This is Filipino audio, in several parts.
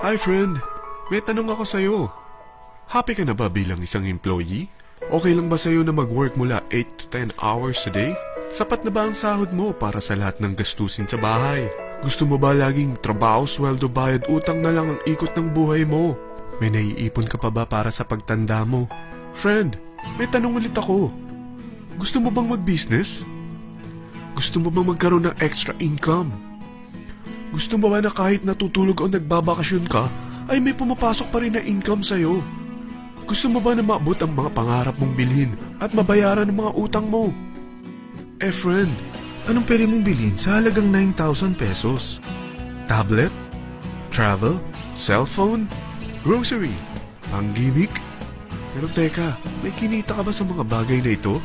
Hi friend, may tanong ako sa'yo. Happy ka na ba bilang isang employee? Okay lang ba sa'yo na mag-work mula 8 to 10 hours a day? Sapat na ba ang sahod mo para sa lahat ng gastusin sa bahay? Gusto mo ba laging trabaho, sweldo, bayad, utang na lang ang ikot ng buhay mo? May naiipon ka pa ba para sa pagtanda mo? Friend, may tanong ulit ako. Gusto mo bang mag-business? Gusto mo bang magkaroon ng extra income? Gusto mo ba na kahit natutulog o nagbabakasyon ka, ay may pumapasok pa rin na income sa'yo? Gusto mo ba na maabot ang mga pangarap mong bilhin at mabayaran ang mga utang mo? Friend, anong pwede mong bilhin sa halagang 9,000 pesos? Tablet? Travel? Cellphone? Grocery? Ang gimmick? Pero teka, may kinita ka ba sa mga bagay na ito?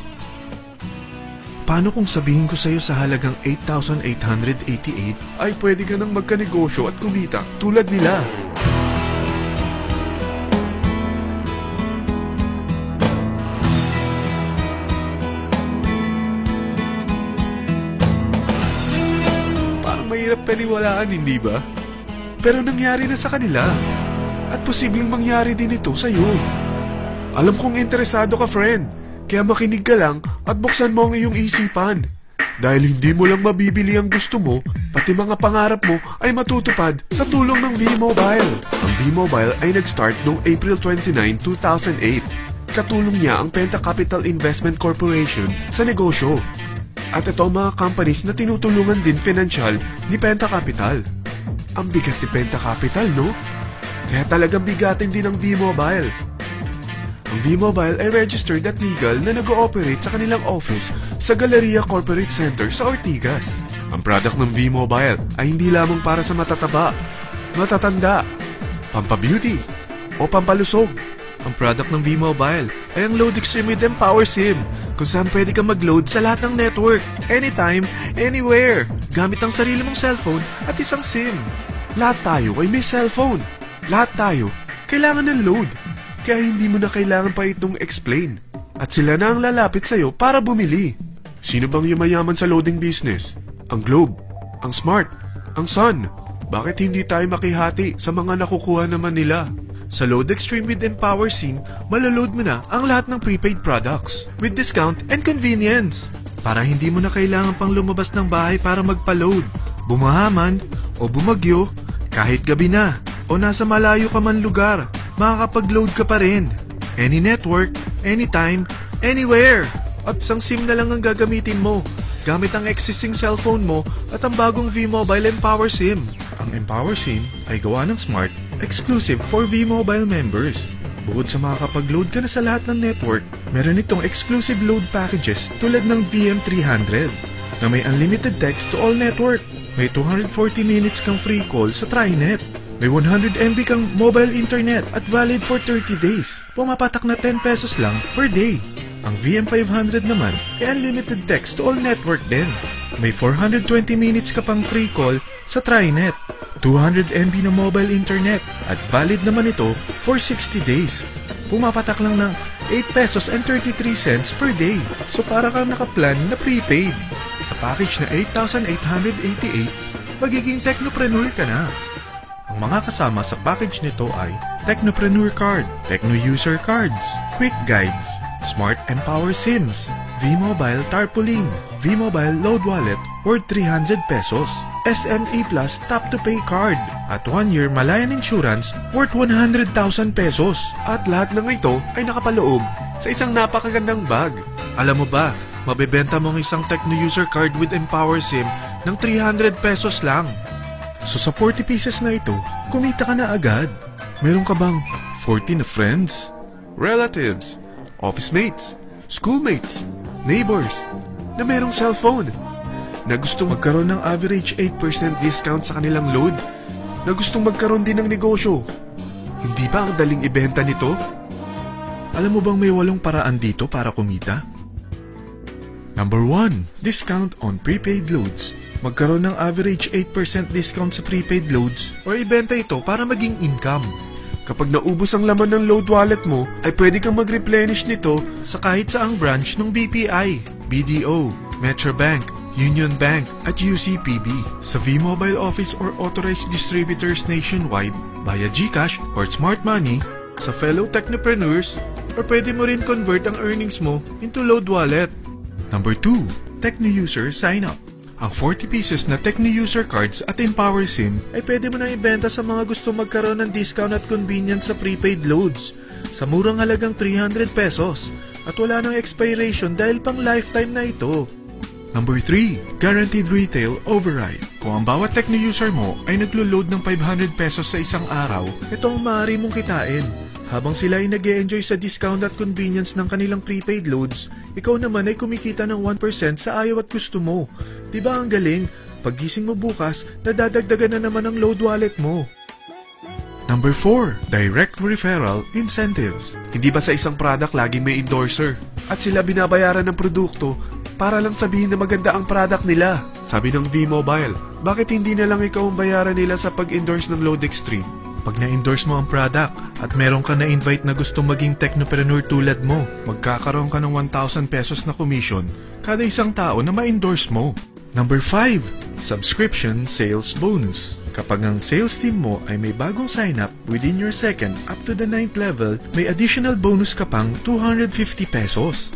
Paano kung sabihin ko sa'yo sa halagang 8,888 ay pwede ka nang magkanegosyo at kumita tulad nila? Parang mahirap paniwalaan, hindi ba? Pero nangyari na sa kanila. At posibleng mangyari din ito sa'yo. Alam kong interesado ka, friend. Kaya makinig ka lang at buksan mo ang iyong isipan. Dahil hindi mo lang mabibili ang gusto mo, pati mga pangarap mo ay matutupad sa tulong ng V-Mobile. Ang V-Mobile ay nag-start noong April 29, 2008. Katulong niya ang Penta Capital Investment Corporation sa negosyo. At ito ang mga companies na tinutulungan din financial ni Penta Capital. Ang bigat ni Penta Capital, no? Kaya talagang bigatin din ang V-Mobile. Ang V-Mobile ay registered at legal na nag-ooperate sa kanilang office sa Galleria Corporate Center sa Ortigas. Ang product ng V-Mobile ay hindi lamang para sa matataba, matatanda, pampabeauty, o pampalusog. Ang product ng V-Mobile ay ang Load Extreme with Empower SIM, kung saan pwede kang mag-load sa lahat ng network, anytime, anywhere, gamit ang sarili mong cellphone at isang SIM. Lahat tayo ay may cellphone. Lahat tayo kailangan ng load. Kaya hindi mo na kailangan pa itong explain. At sila na ang lalapit sa'yo para bumili. Sino bang yumayaman sa loading business? Ang Globe, ang Smart, ang Sun. Bakit hindi tayo makihati sa mga nakukuha naman nila? Sa Load Extreme with Empower SIM, malaload mo na ang lahat ng prepaid products with discount and convenience. Para hindi mo na kailangan pang lumabas ng bahay para magpa-load. Bumahaman o bumagyo, kahit gabi na o nasa malayo ka man lugar, makakapag-load ka pa rin. Any network, anytime, anywhere. At isang SIM na lang ang gagamitin mo, gamit ang existing cellphone mo at ang bagong V-Mobile Empower SIM. Ang Empower SIM ay gawa ng Smart, exclusive for V-Mobile members. Bukod sa makakapag-load ka na sa lahat ng network, meron itong exclusive load packages tulad ng VM300 na may unlimited text to all network. May 240 minutes kang free call sa TriNet. May 100 MB kang mobile internet at valid for 30 days. Pumapatak na 10 pesos lang per day. Ang VM500 naman ay unlimited text to all network din. May 420 minutes ka pang free call sa TriNet. 200 MB na mobile internet at valid naman ito for 60 days. Pumapatak lang ng 8 pesos and 33 cents per day. So para kang nakaplan na prepaid. Sa package na 8,888, magiging technopreneur ka na. Ang mga kasama sa package nito ay Technopreneur Card, Techno User Cards, Quick Guides, Smart Empower SIMs, V-Mobile Tarpaulin, V-Mobile Load Wallet worth 300 pesos, SME Plus Tap to Pay Card, at 1-year Malayan Insurance worth 100,000 pesos. At lahat ng ito ay nakapaloob sa isang napakagandang bag. Alam mo ba, mabebenta mo ang isang Techno User Card with Empower SIM ng 300 pesos lang. So sa 40 pieces na ito, kumita ka na agad. Meron ka bang 40 na friends, relatives, office mates, schoolmates, neighbors, na merong cellphone, na gustong magkaroon ng average 8% discount sa kanilang load, na gustong magkaroon din ng negosyo? Hindi ba ang daling ibenta nito? Alam mo bang may 8 paraan dito para kumita? Number 1, discount on prepaid loads. Magkaroon ng average 8% discount sa prepaid loads o ibenta ito para maging income. Kapag naubos ang laman ng load wallet mo, ay pwede kang mag-replenish nito sa kahit saang branch ng BPI, BDO, Metrobank, Union Bank at UCPB, sa V-Mobile office or authorized distributors nationwide, via GCash or Smart Money, sa fellow technopreneurs, or pwede mo rin convert ang earnings mo into Load Wallet. Number 2, Techno-User Sign Up. Ang 40 pieces na Techno-User Cards at Empower SIM ay pwede mo na ibenta sa mga gusto magkaroon ng discount at convenience sa prepaid loads sa murang halagang 300 pesos at wala nang expiration dahil pang lifetime na ito. Number 3, Guaranteed Retail Override. Kung ang bawat Techno-User mo ay naglo-load ng 500 pesos sa isang araw, ito ang maaari mong kitain. Habang sila ay nag-e-enjoy sa discount at convenience ng kanilang prepaid loads, ikaw naman ay kumikita ng 1% sa ayaw at gusto mo. Diba ang galing? Paggising mo bukas, nadadagdagan na naman ang load wallet mo. Number 4, Direct Referral Incentives. Hindi ba sa isang product laging may endorser? At sila binabayaran ng produkto para lang sabihin na maganda ang product nila. Sabi ng V-Mobile, bakit hindi na lang ikaw ang bayaran nila sa pag-endorse ng Load Extreme? Pag na-endorse mo ang product at meron ka na-invite na gustong maging technopreneur tulad mo, magkakaroon ka ng 1,000 pesos na commission kada isang tao na ma-endorse mo. Number 5, Subscription Sales Bonus. Kapag ang sales team mo ay may bagong sign-up within your second up to the 9th level, may additional bonus ka pang 250 pesos.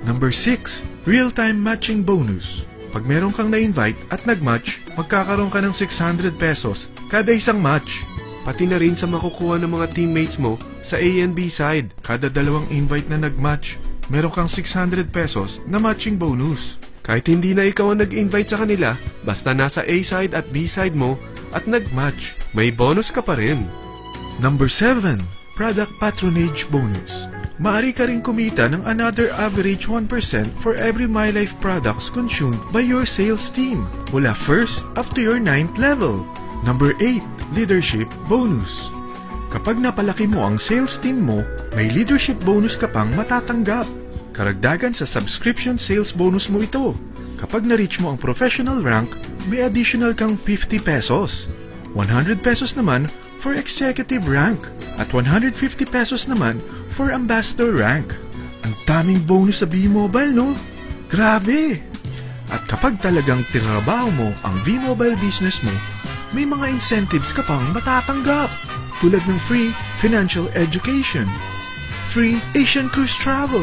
Number 6, Real-Time Matching Bonus. Pag meron kang na-invite at nag-match, magkakaroon ka ng 600 pesos kada isang match. Pati na rin sa makukuha ng mga teammates mo sa A and B side. Kada dalawang invite na nag-match, meron kang 600 pesos na matching bonus. Kahit hindi na ikaw ang nag-invite sa kanila, basta nasa A side at B side mo at nag-match, may bonus ka pa rin. Number 7, Product Patronage Bonus. Maaari ka rin kumita ng another average 1% for every MyLife products consumed by your sales team mula 1st up to your 9th level. Number 8, Leadership Bonus. Kapag napalaki mo ang sales team mo, may leadership bonus ka pang matatanggap. Karagdagan sa subscription sales bonus mo ito. Kapag na-reach mo ang professional rank, may additional kang 50 pesos. 100 pesos naman for executive rank at 150 pesos naman for ambassador rank. Ang daming bonus sa V-Mobile, no? Grabe! At kapag talagang tinrabaho mo ang V-Mobile business mo, may mga incentives ka pang matatanggap tulad ng free financial education, free Asian cruise travel,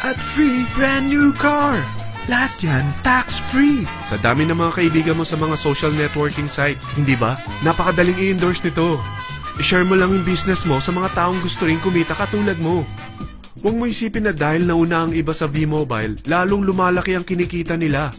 at free brand new car. Lahat yan tax-free. Sa dami ng mga kaibigan mo sa mga social networking sites, hindi ba? Napakadaling i-endorse nito. I-share mo lang yung business mo sa mga taong gusto rin kumita katulad mo. Huwag mo isipin na dahil nauna ang iba sa V-Mobile, lalong lumalaki ang kinikita nila.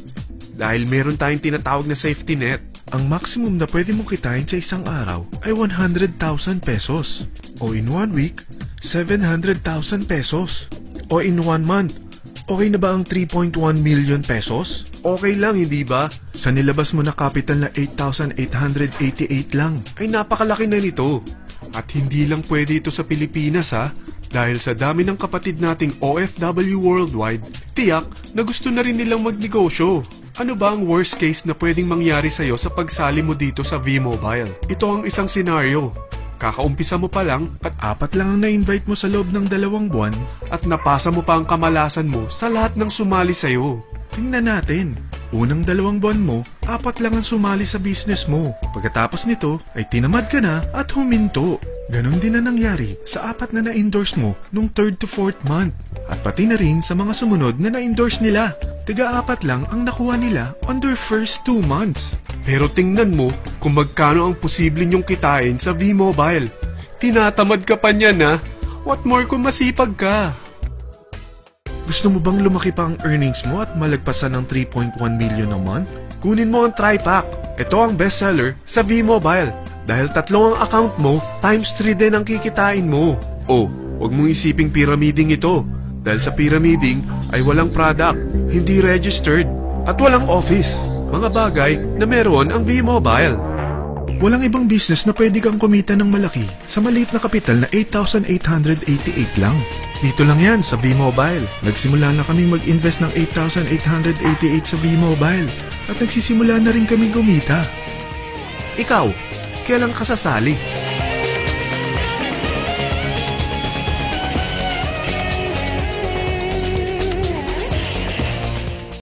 Dahil meron tayong tinatawag na safety net. Ang maximum na pwede mong kitain sa isang araw ay 100,000 pesos. O in 1 week, 700,000 pesos. O in 1 month, okay na ba ang 3.1 million pesos? Okay lang, hindi ba? Sa nilabas mo na capital na 8,888 lang, ay napakalaki na nito. At hindi lang pwede ito sa Pilipinas ha, dahil sa dami ng kapatid nating OFW worldwide, tiyak na gusto na rin nilang magnegosyo. Ano ba ang worst case na pwedeng mangyari sa'yo sa pagsali mo dito sa V-Mobile? Ito ang isang senaryo. Kakaumpisa mo pa lang at 4 lang ang na-invite mo sa loob ng 2 buwan at napasa mo pa ang kamalasan mo sa lahat ng sumali sa'yo. Tingnan natin. Unang 2 buwan mo, 4 lang ang sumali sa business mo. Pagkatapos nito ay tinamad ka na at huminto. Ganon din na nangyari sa 4 na na-endorse mo nung 3rd to 4th month. At pati na rin sa mga sumunod na na-endorse nila. Tiga-4 lang ang nakuha nila on their first 2 months. Pero tingnan mo kung magkano ang posible nyong kitain sa V-Mobile. Tinatamad ka pa niyan ha? What more kung masipag ka? Gusto mo bang lumaki pa ang earnings mo at malagpasan ng 3.1 million a month? Kunin mo ang TriPack. Ito ang bestseller sa V-Mobile. Dahil 3 ang account mo, times 3 din ang kikitain mo. Oh, huwag mong isiping pyramiding ito. Dahil sa pyramiding ay walang product, hindi registered, at walang office. Mga bagay na meron ang V-Mobile. Walang ibang business na pwede kang kumita ng malaki sa maliit na kapital na 8,888 lang. Dito lang yan sa V-Mobile. Nagsimula na kaming mag-invest ng 8,888 sa V-Mobile at nagsisimula na rin kaming kumita. Ikaw, kailan ka sasali?